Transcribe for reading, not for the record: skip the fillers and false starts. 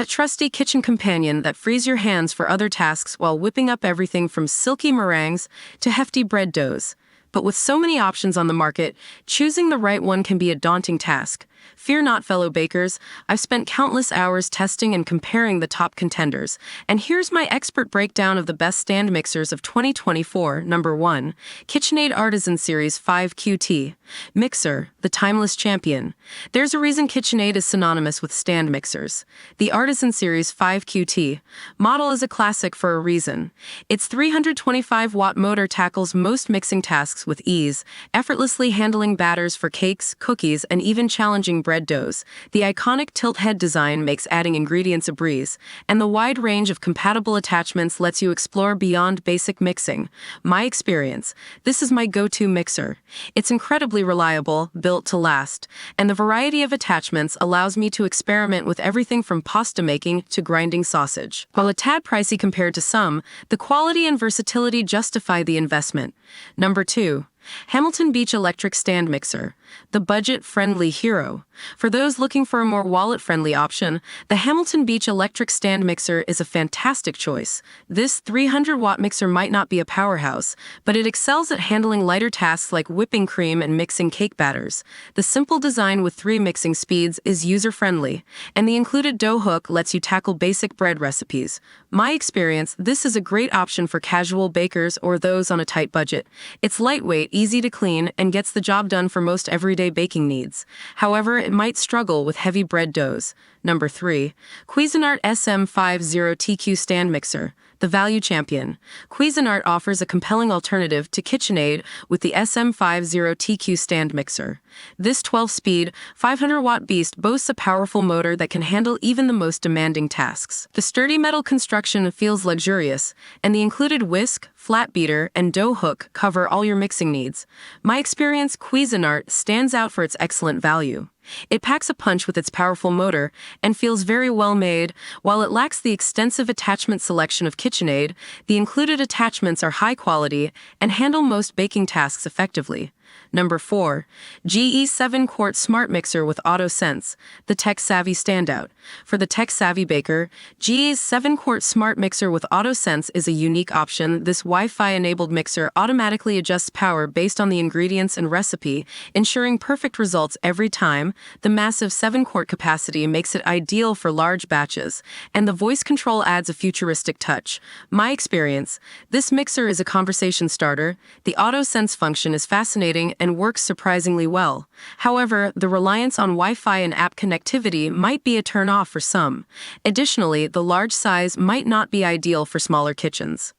A trusty kitchen companion that frees your hands for other tasks while whipping up everything from silky meringues to hefty bread doughs. But with so many options on the market, choosing the right one can be a daunting task. Fear not, fellow bakers. I've spent countless hours testing and comparing the top contenders. And here's my expert breakdown of the best stand mixers of 2024. Number 1. KitchenAid Artisan Series 5QT. Mixer, the timeless champion. There's a reason KitchenAid is synonymous with stand mixers. The Artisan Series 5QT model is a classic for a reason. Its 325-watt motor tackles most mixing tasks with ease, effortlessly handling batters for cakes, cookies, and even challenging bread doughs. The iconic tilt head design makes adding ingredients a breeze, and the wide range of compatible attachments lets you explore beyond basic mixing. My experience: this is my go-to mixer. It's incredibly reliable, built to last, and the variety of attachments allows me to experiment with everything from pasta making to grinding sausage. While a tad pricey compared to some, the quality and versatility justify the investment. Number 2. Hamilton Beach Electric Stand Mixer, the budget-friendly hero. For those looking for a more wallet-friendly option, the Hamilton Beach Electric Stand Mixer is a fantastic choice. This 300-watt mixer might not be a powerhouse, but it excels at handling lighter tasks like whipping cream and mixing cake batters. The simple design with 3 mixing speeds is user-friendly, and the included dough hook lets you tackle basic bread recipes. My experience: this is a great option for casual bakers or those on a tight budget. It's lightweight, easy to clean, and gets the job done for most everyday baking needs. However, it might struggle with heavy bread doughs. Number 3. Cuisinart SM50TQ Stand Mixer, the value champion. Cuisinart offers a compelling alternative to KitchenAid with the SM50TQ stand mixer. This 12-speed, 500-watt beast boasts a powerful motor that can handle even the most demanding tasks. The sturdy metal construction feels luxurious, and the included whisk, flat beater, and dough hook cover all your mixing needs. My experience: Cuisinart stands out for its excellent value. It packs a punch with its powerful motor and feels very well made. While it lacks the extensive attachment selection of KitchenAid, the included attachments are high quality and handle most baking tasks effectively. Number 4. GE 7-quart Smart Mixer with Auto Sense, the tech-savvy standout. For the tech-savvy baker, GE's 7-quart Smart Mixer with Auto Sense is a unique option. This Wi-Fi-enabled mixer automatically adjusts power based on the ingredients and recipe, ensuring perfect results every time. The massive 7-quart capacity makes it ideal for large batches, and the voice control adds a futuristic touch. My experience: this mixer is a conversation starter. The Auto Sense function is fascinating and works surprisingly well. However, the reliance on Wi-Fi and app connectivity might be a turn-off for some. Additionally, the large size might not be ideal for smaller kitchens.